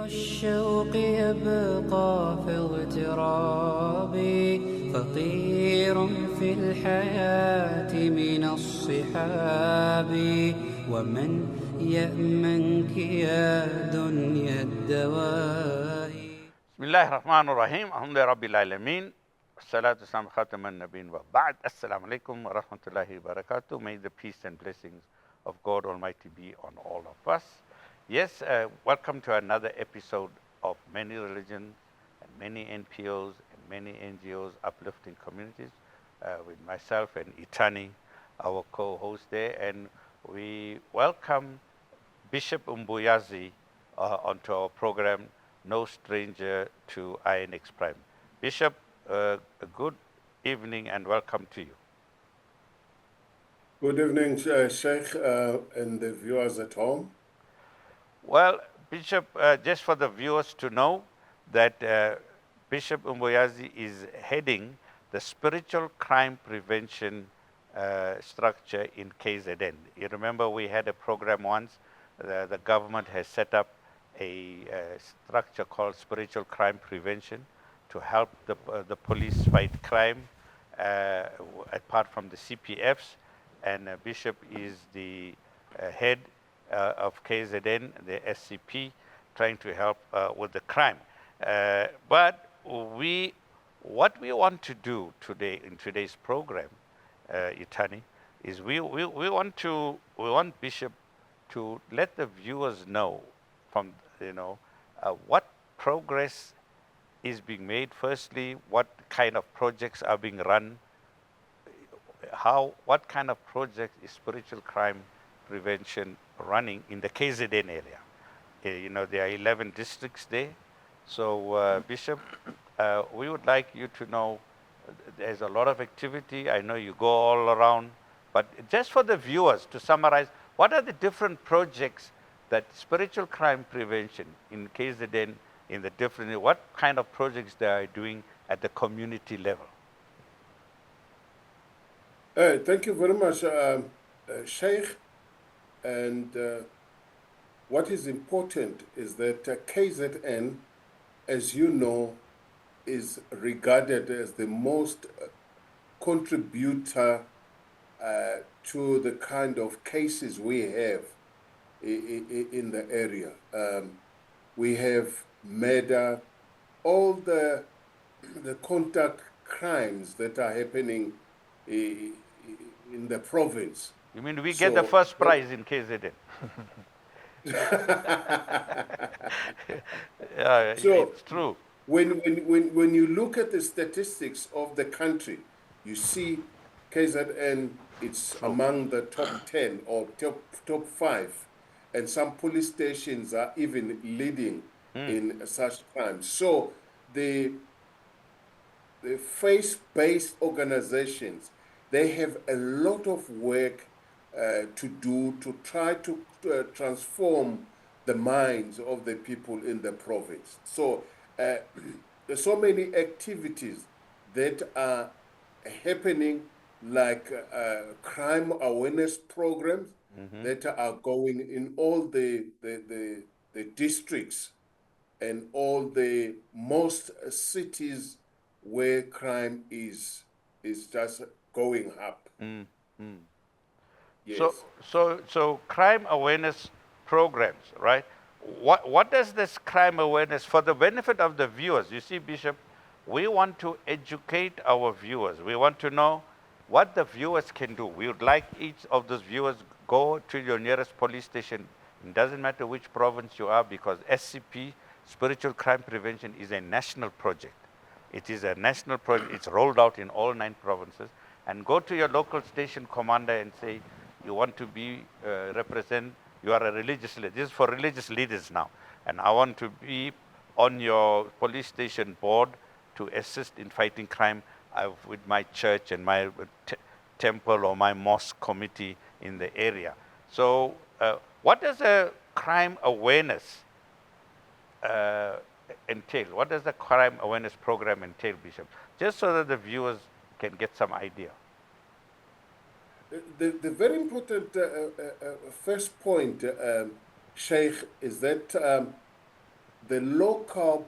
الشوق يبقى في اغترابي فطير في الحياة من الصحاب ومن يأمنك يا دنيا الدواء. بسم الله الرحمن الرحيم. الحمد لله رب العالمين. والصلاة والسلام خاتم النبيين وبعد. Assalamu alaikum wa rahmatullahi wa barakatuh. May the peace and blessings of God Almighty be on all of us. Yes, welcome to another episode of Many Religions and Many NPOs and Many NGOs Uplifting Communities with myself and Itani, our co-host there. And we welcome Bishop Umbuyazi onto our program, No Stranger to INX Prime. Bishop, a good evening and welcome to you. Good evening, Sheikh, and the viewers at home. Well, Bishop, just for the viewers to know that Bishop Umbuyazi is heading the Spiritual Crime Prevention structure in KZN. You remember we had a program once, the government has set up a structure called Spiritual Crime Prevention to help the police fight crime, apart from the CPFs, and Bishop is the head of KZN, the SCP, trying to help with the crime. But what we want to do today in today's program, Itani, is we want Bishop to let the viewers know from what progress is being made. Firstly, what kind of projects are being run? What kind of project is spiritual crime prevention running in the KZN area? There are 11 districts there. So, Bishop, we would like you to know there's a lot of activity. I know you go all around, but just for the viewers to summarize, what are the different projects that spiritual crime prevention in KZN, in the different, what kind of projects they are doing at the community level? Thank you very much, Sheikh. And what is important is that KZN, as you know, is regarded as the most contributor to the kind of cases we have in the area. We have murder, all the contact crimes that are happening in the province. You mean we get the first prize in KZN? Yeah, so it's true. When you look at the statistics of the country, you see KZN, it's among the top 10 or top 5, and some police stations are even leading in such crimes. So the faith-based organizations, they have a lot of work to do to try to transform the minds of the people in the province. So there's so many activities that are happening, like crime awareness programs that are going in all the districts and all the most cities where crime is just going up. Yes. So crime awareness programs, right? What does this crime awareness, for the benefit of the viewers? You see, Bishop, we want to educate our viewers. We want to know what the viewers can do. We would like each of those viewers go to your nearest police station. It doesn't matter which province you are, because SCP, Spiritual Crime Prevention, is a national project. It is a national project. It's rolled out in all 9 provinces. And go to your local station commander and say, you want to be you are a religious leader. This is for religious leaders now. And I want to be on your police station board to assist in fighting crime with my church and my temple or my mosque committee in the area. So what does a crime awareness entail? What does the crime awareness program entail, Bishop? Just so that the viewers can get some idea. The very important first point, Sheikh, is that the local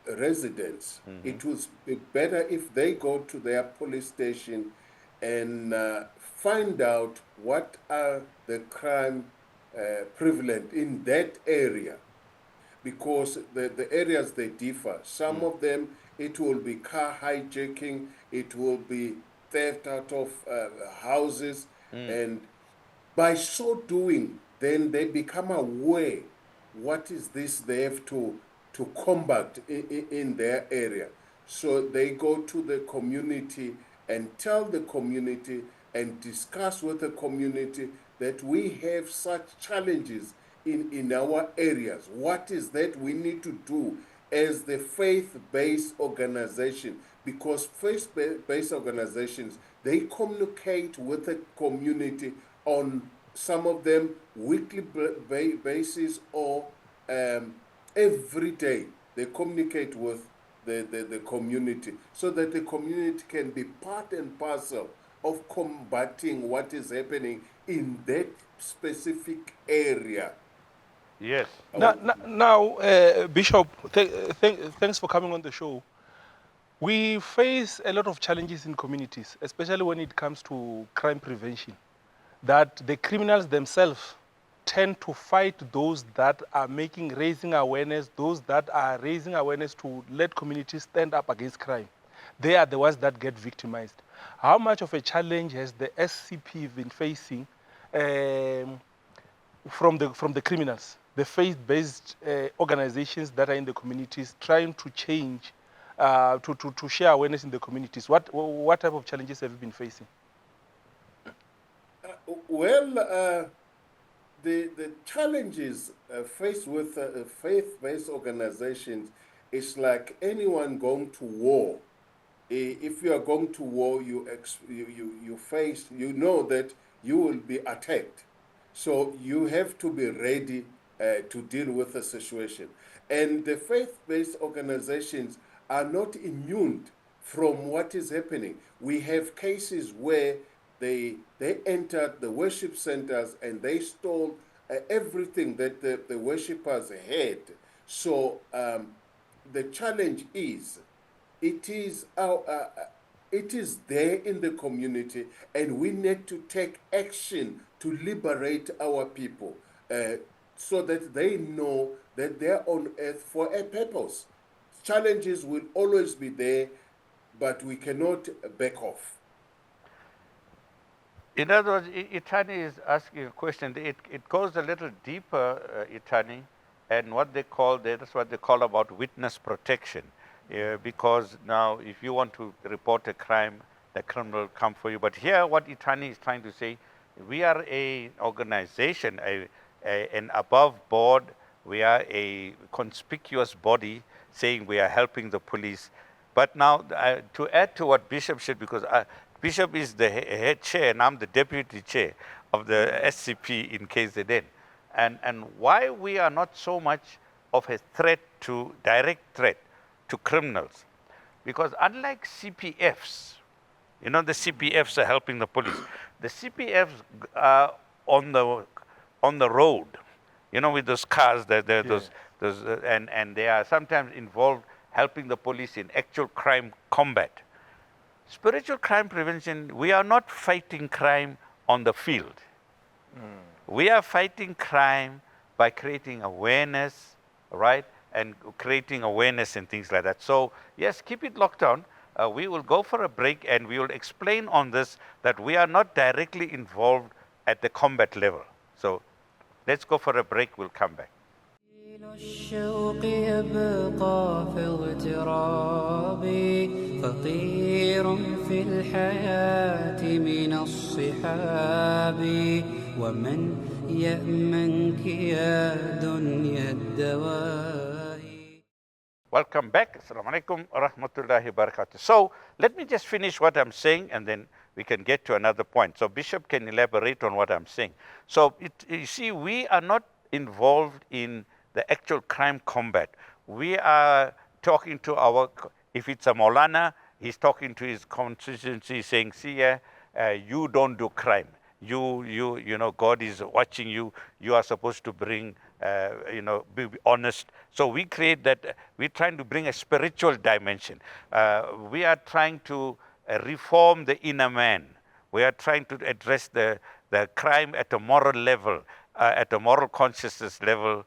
residents, it would be better if they go to their police station and find out what are the crime prevalent in that area, because the areas they differ. Some of them, it will be car hijacking, it will be theft out of houses, and by so doing, then they become aware what is this they have to combat in their area. So they go to the community and tell the community and discuss with the community that we have such challenges in our areas. What is that we need to do as the faith-based organization? Because faith-based organizations, they communicate with the community on some of them weekly basis or every day. They communicate with the community so that the community can be part and parcel of combating what is happening in that specific area. Yes. Now, Bishop, thanks for coming on the show. We face a lot of challenges in communities, especially when it comes to crime prevention, that the criminals themselves tend to fight those that are raising awareness, those that are raising awareness to let communities stand up against crime. They are the ones that get victimized. How much of a challenge has the SCP been facing from the criminals, the faith-based organizations that are in the communities trying to change, to share awareness in the communities? What type of challenges have you been facing? The challenges faced with faith-based organizations is like anyone going to war. If you are going to war, you know that you will be attacked. So you have to be ready to deal with the situation. And the faith-based organizations are not immune from what is happening. We have cases where they entered the worship centers and they stole everything that the worshippers had. So the challenge is, it is there in the community, and we need to take action to liberate our people so that they know that they're on earth for a purpose. Challenges will always be there, but we cannot back off. In other words, Itani is asking a question. It goes a little deeper, Itani, and that's what they call about witness protection. Because now, if you want to report a crime, the criminal will come for you. But here, what Itani is trying to say, we are an organization, an above board. We are a conspicuous body saying we are helping the police. But now, to add to what Bishop said, because Bishop is the head chair and I'm the deputy chair of the SCP in KZN. And why we are not so much of a direct threat to criminals, because unlike CPFs, the CPFs are helping the police. The CPFs are on the road, with those cars, and they are sometimes involved helping the police in actual crime combat. Spiritual crime prevention, we are not fighting crime on the field. We are fighting crime by creating awareness, right? And creating awareness and things like that. So, yes, keep it locked on. We will go for a break and we will explain on this that we are not directly involved at the combat level. So, let's go for a break. We'll come back. الشوق يبقى في اغترابي فقير في الحياة من الصحاب ومن يأمنك يا دنيا الدواء. Welcome back. Assalamu alaikum wa rahmatullahi wa barakatuh. So let me just finish what I'm saying and then we can get to another point. So Bishop can elaborate on what I'm saying. So you see, we are not involved in the actual crime combat. We are talking to if it's a Maulana, he's talking to his constituency saying, see, you don't do crime. You know, God is watching you. You are supposed to bring be honest. So we create that, we're trying to bring a spiritual dimension. We are trying to reform the inner man. We are trying to address the crime at a moral level, at a moral consciousness level,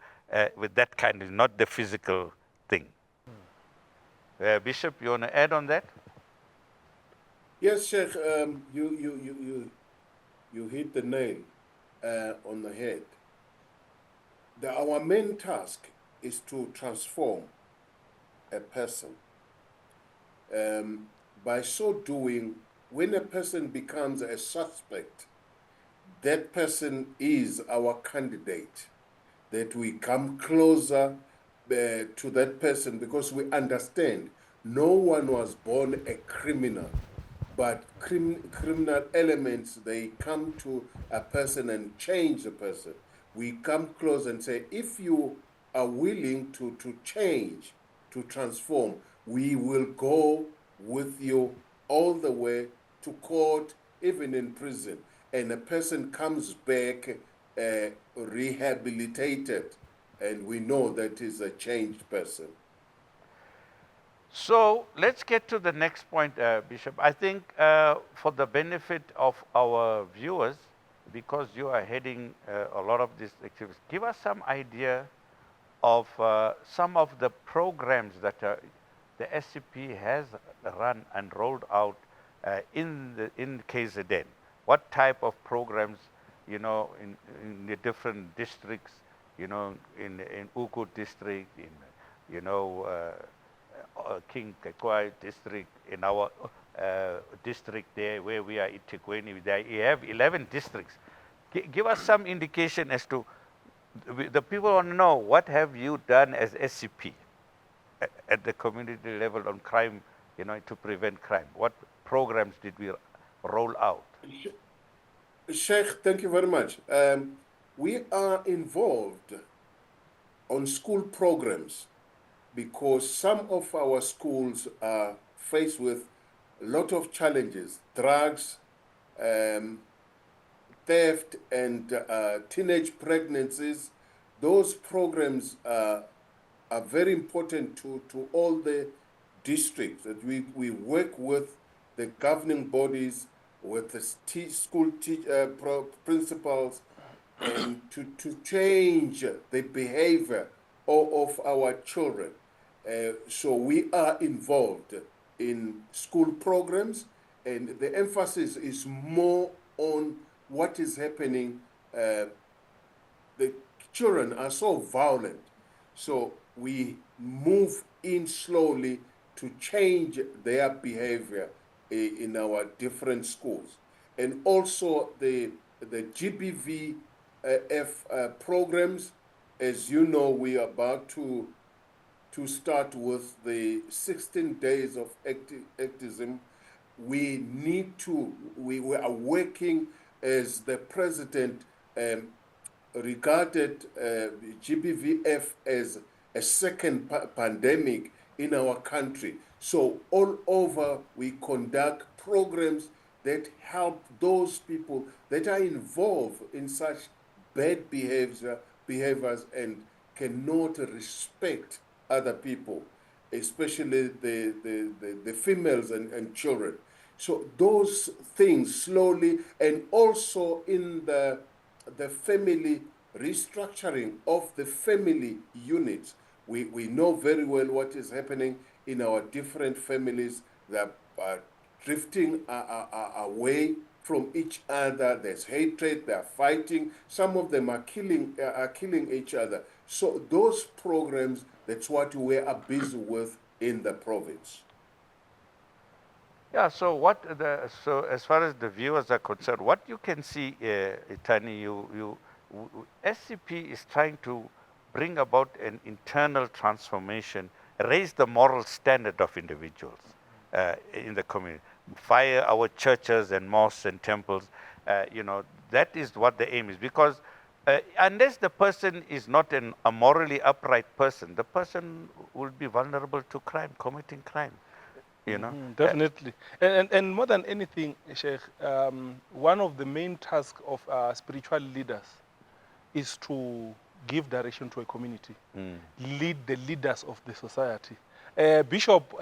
with that kind of, not the physical thing. Bishop, you want to add on that? Yes, Sheikh, you hit the nail on the head. Our main task is to transform a person. By so doing, when a person becomes a suspect, that person is our candidate, that we come closer to that person, because we understand no one was born a criminal, but criminal elements, they come to a person and change the person. We come close and say, if you are willing to change, to transform, we will go with you all the way to court, even in prison. And a person comes back rehabilitated, and we know that is a changed person. So let's get to the next point, Bishop. I think for the benefit of our viewers, because you are heading a lot of these activities, give us some idea of some of the programs that the SCP has run and rolled out in KZN. What type of programs, in the different districts, in Uku district, in, King Kekwai district, in our district there where we are, Itikweni, we have 11 districts. Give us some indication as to, the people want to know, what have you done as SCP at the community level on crime, to prevent crime? What programs did we roll out? Sheikh, thank you very much. We are involved on school programs because some of our schools are faced with a lot of challenges: drugs, theft, and teenage pregnancies. Those programs are very important to all the districts. That we work with the governing bodies, with the school principals, and to change the behavior of our children. So we are involved in school programs, and the emphasis is more on what is happening. The children are so violent, so we move in slowly to change their behavior in our different schools. And also the GBVF programs. As you know, we are about to start with the 16 days of activism. We are working, as the president regarded GBVF as a second pandemic in our country. So all over, we conduct programs that help those people that are involved in such bad behaviors and cannot respect other people, especially the females and children. So those things slowly, and also in the family restructuring of the family units, we know very well what is happening in our different families that are drifting away from each other. There's hatred, they're fighting. Some of them are killing each other. So those programs, that's what we are busy with in the province. Yeah, so so as far as the viewers are concerned, what you can see, Itani, SCP is trying to bring about an internal transformation, raise the moral standard of individuals in the community, fire our churches and mosques and temples. That is what the aim is, because unless the person is not a morally upright person, the person will be vulnerable to crime, committing crime. Definitely. And more than anything, Sheikh, one of the main tasks of spiritual leaders is to give direction to a community, lead the leaders of the society. Bishop,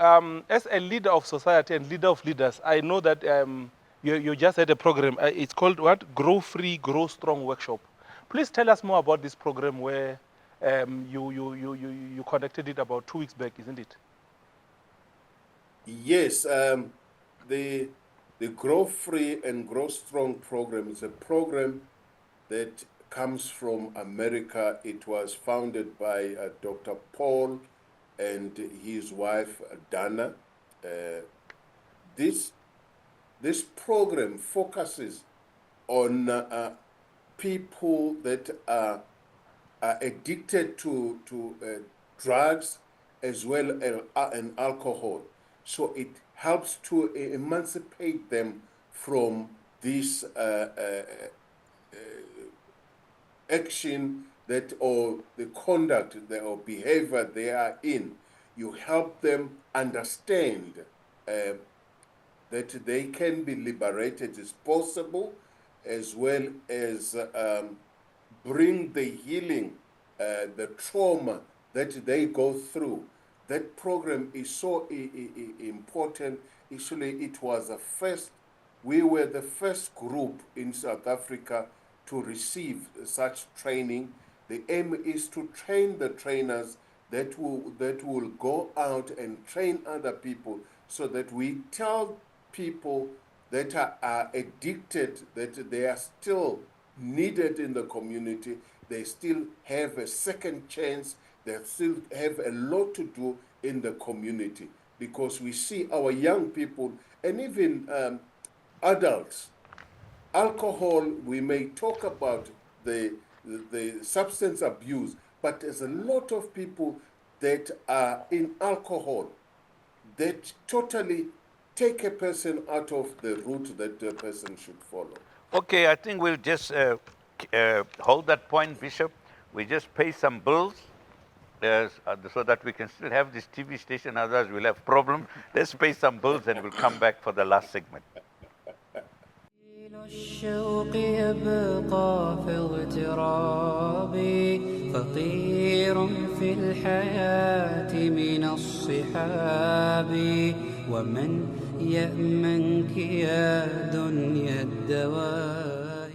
as a leader of society and leader of leaders, I know that you just had a program. It's called what? Grow Free, Grow Strong Workshop. Please tell us more about this program where you conducted it about 2 weeks back, isn't it? Yes, the Grow Free and Grow Strong program is a program that comes from America. It was founded by Dr. Paul and his wife Dana. This program focuses on people that are addicted to drugs as well as alcohol. So it helps to emancipate them from this action that or the conduct or behavior they are in. You help them understand that they can be liberated as possible, as well as bring the healing, the trauma that they go through. That program is so important. Actually, it was we were the first group in South Africa to receive such training. The aim is to train the trainers that will go out and train other people, so that we tell people that are addicted that they are still needed in the community. They still have a second chance. They still have a lot to do in the community, because we see our young people and even adults. Alcohol, we may talk about the substance abuse, but there's a lot of people that are in alcohol that totally take a person out of the route that the person should follow. Okay, I think we'll just hold that point, Bishop. We just pay some bills so that we can still have this TV station, otherwise we'll have problem. Let's pay some bills and we'll come back for the last segment. الشوق يبقى في اغترابي فقير في الحياة من الصحاب ومن يأمنك يا دنيا الدواء.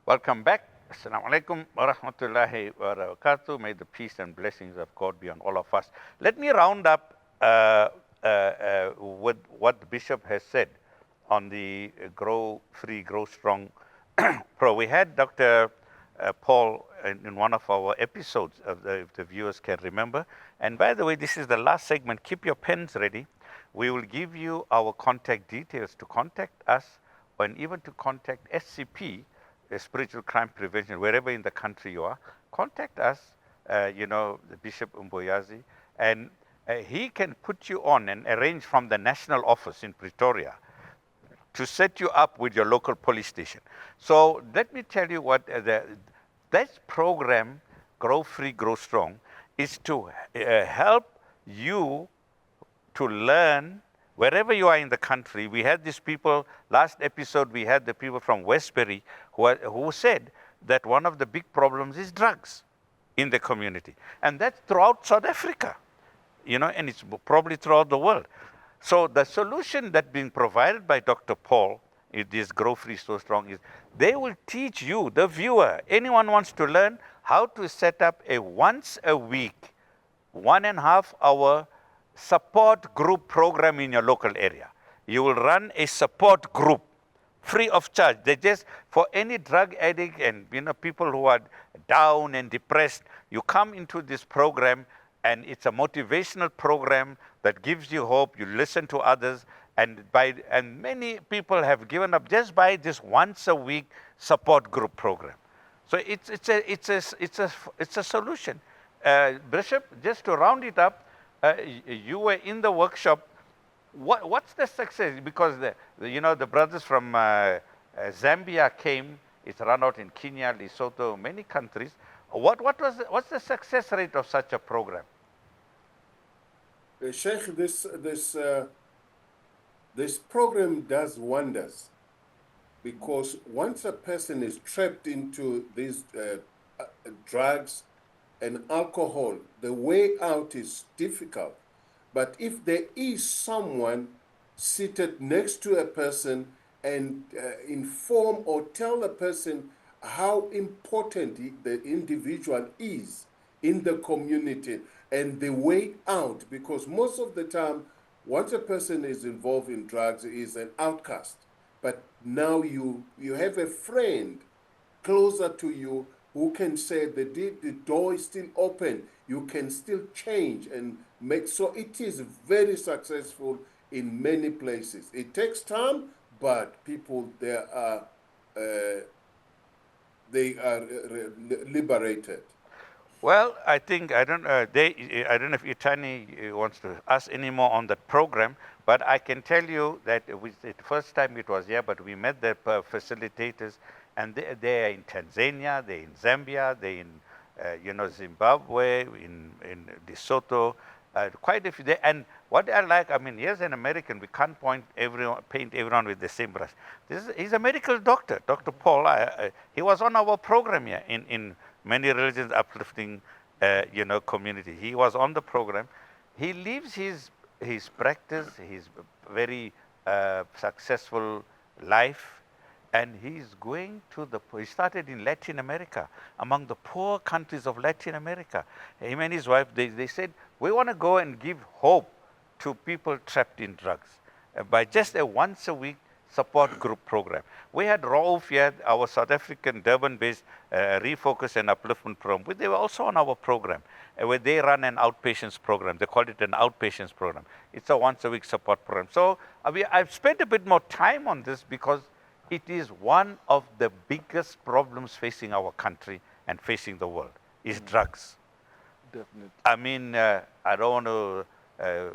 Welcome back. Assalamu alaikum wa rahmatullahi wa barakatuh. May the peace and blessings of God be on all of us. Let me round up with what the Bishop has said on the Grow Free, Grow Strong Pro. We had Dr. Paul in one of our episodes, if the viewers can remember. And by the way, this is the last segment. Keep your pens ready. We will give you our contact details to contact us, and even to contact SCP, Spiritual Crime Prevention, wherever in the country you are. Contact us, the Bishop Umboyazi, and he can put you on and arrange from the national office in Pretoria to set you up with your local police station. So let me tell you what this program, Grow Free, Grow Strong, is to help you to learn wherever you are in the country. We had these people, last episode we had the people from Westbury who said that one of the big problems is drugs in the community. And that's throughout South Africa, and it's probably throughout the world. So the solution that's being provided by Dr. Paul, this Grow Free So Strong, is they will teach you, the viewer, anyone wants to learn how to set up a once a week, 1.5 hour support group program in your local area. You will run a support group free of charge. They just, for any drug addict and people who are down and depressed, you come into this program, and it's a motivational program that gives you hope. You listen to others, and many people have given up just by this once a week support group program. So it's a solution. Bishop, just to round it up, you were in the workshop. What's the success? Because the brothers from Zambia came. It's run out in Kenya, Lesotho, many countries. What's the success rate of such a program? Sheikh, this program does wonders, because once a person is trapped into this drugs and alcohol, the way out is difficult. But if there is someone seated next to a person and inform or tell a person how important the individual is in the community and the way out, because most of the time, once a person is involved in drugs, is an outcast. But now you have a friend closer to you who can say the door is still open, you can still change and make. So it is very successful in many places. It takes time, but people there are they are liberated. Well, I think I don't. I don't know if Itani wants to ask any more on that program, but I can tell you that the first time it was here, but we met the facilitators, and they are in Tanzania, they're in Zambia, they're in Zimbabwe, in Lesotho, quite a few. And what I like, I mean, here's an American. We can't paint everyone with the same brush. He's a medical doctor, Dr. Paul. He was on our program here in many religions uplifting, community. He was on the program. He lives his practice, his very successful life, and he's going to he started in Latin America, among the poor countries of Latin America. Him and his wife, they said, we want to go and give hope to people trapped in drugs by just a once a week support group program. We had Rolf here, our South African Durban-based refocus and upliftment program. But they were also on our program, where they run an outpatients program. They call it an outpatients program. It's a once a week support program. So I've spent a bit more time on this because it is one of the biggest problems facing our country and facing the world, is drugs. Definitely. I mean, I don't want to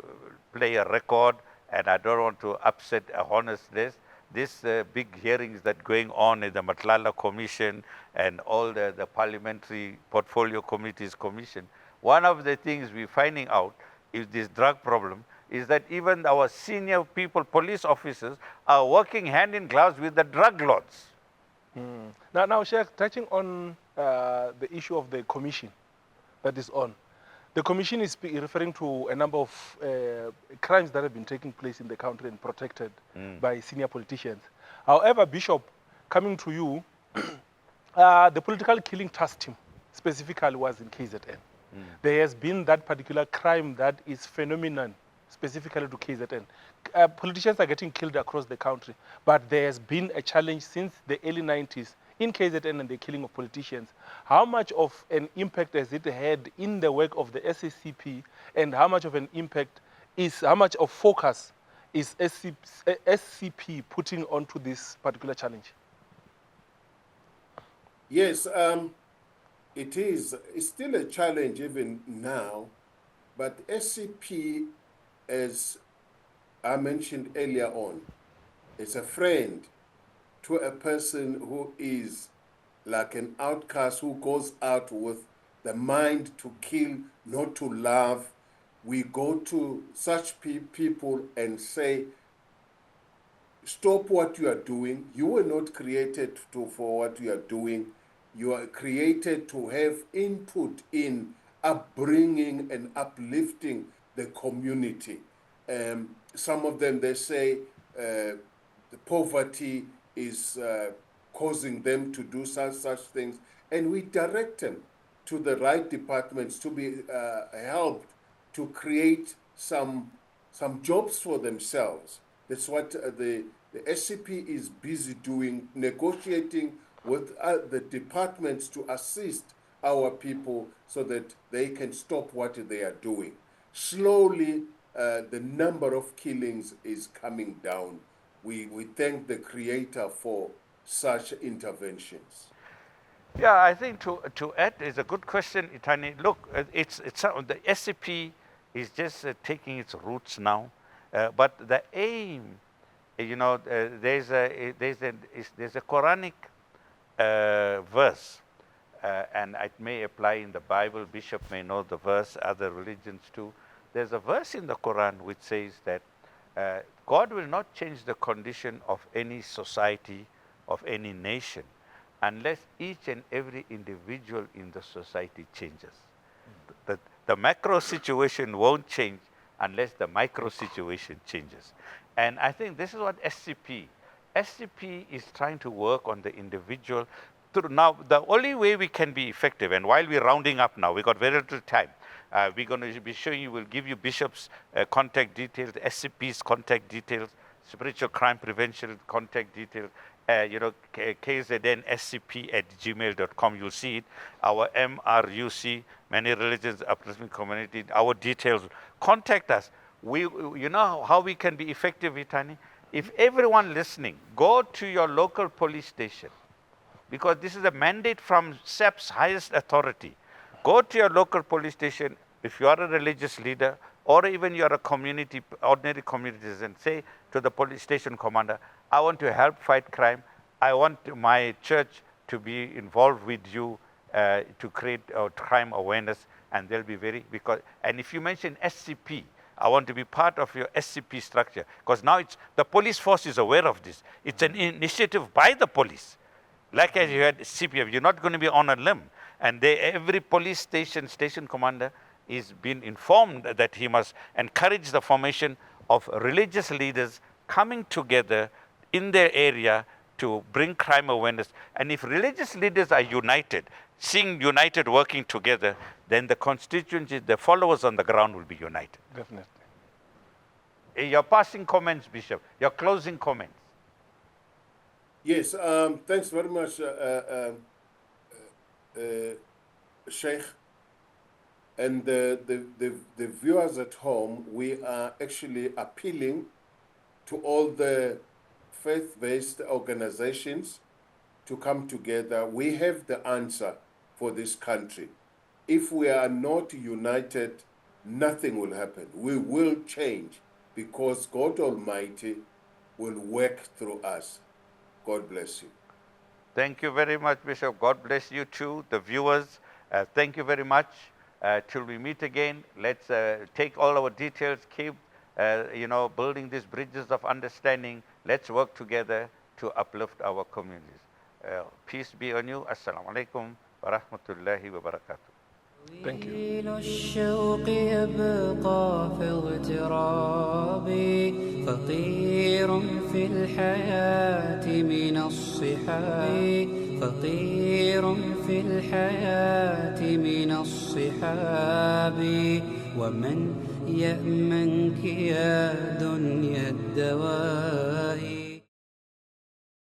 play a record, and I don't want to upset a honest list. These big hearings that going on in the Matlala Commission and all the parliamentary portfolio committees commission, one of the things we're finding out is this drug problem is that even our senior people, police officers, are working hand in gloves with the drug lords. Now, Sheikh, touching on the issue of the commission that is on. The commission is referring to a number of crimes that have been taking place in the country and protected by senior politicians. However, Bishop, coming to you, the political killing task team specifically was in KZN. There has been that particular crime that is phenomenon specifically to KZN. Politicians are getting killed across the country, but there has been a challenge since the early 90s in KZN and the killing of politicians. How much of an impact has it had in the work of the SCP, and how much of an impact how much of focus is SCP putting onto this particular challenge? Yes, it's still a challenge even now, but SCP, as I mentioned earlier on, is a friend to a person who is like an outcast, who goes out with the mind to kill, not to love. We go to such people and say, stop what you are doing. You were not created for what you are doing. You are created to have input in upbringing and uplifting the community. Some of them, they say the poverty is causing them to do such things, and we direct them to the right departments to be helped to create some jobs for themselves. That's what the SCP is busy doing, negotiating with the departments to assist our people so that they can stop what they are doing. Slowly, the number of killings is coming down. We thank the Creator for such interventions. Yeah, I think to add is a good question, Itani. Look, it's the SCP is just taking its roots now, but the aim, there's a Quranic verse, and it may apply in the Bible. Bishop may know the verse, other religions too. There's a verse in the Quran which says that God will not change the condition of any society, of any nation, unless each and every individual in the society changes. The macro situation won't change unless the micro situation changes. And I think this is what SCP is trying to work on the individual. Now, the only way we can be effective, and while we're rounding up now, we got very little time. We're going to be showing you, we'll give you Bishop's contact details, SCP's contact details, Spiritual Crime Prevention contact details, kznscp@gmail.com. You'll see it. Our MRUC, Many Religions Uplifting Community, our details. Contact us. You know how we can be effective, Itani? If everyone listening, go to your local police station, because this is a mandate from SAP's highest authority. Go to your local police station, if you are a religious leader, or even you are a ordinary community citizen, say to the police station commander, I want to help fight crime. I want my church to be involved with you to create crime awareness, and they'll be and if you mention SCP, I want to be part of your SCP structure, because now the police force is aware of this. It's an initiative by the police. Like as you had CPF, you're not going to be on a limb. And every police station commander is being informed that he must encourage the formation of religious leaders coming together in their area to bring crime awareness. And if religious leaders are united, working together, then the constituencies, the followers on the ground will be united. Definitely. Your passing comments, Bishop, your closing comments. Yes, thanks very much, Sheikh. And the viewers at home, we are actually appealing to all the faith-based organizations to come together. We have the answer for this country. If we are not united, nothing will happen. We will change, because God Almighty will work through us. God bless you. Thank you very much, Bishop. God bless you too, the viewers. Thank you very much. Till we meet again, let's take all our details, keep building these bridges of understanding. Let's work together to uplift our communities. Peace be on you. Assalamu alaikum wa rahmatullahi wa barakatuh. Thank you. طويل الشوق يبقى في اغترابي فقير في الحياة من الصحاب فقير في الحياة من الصحاب ومن يأمنك يا دنيا الدواء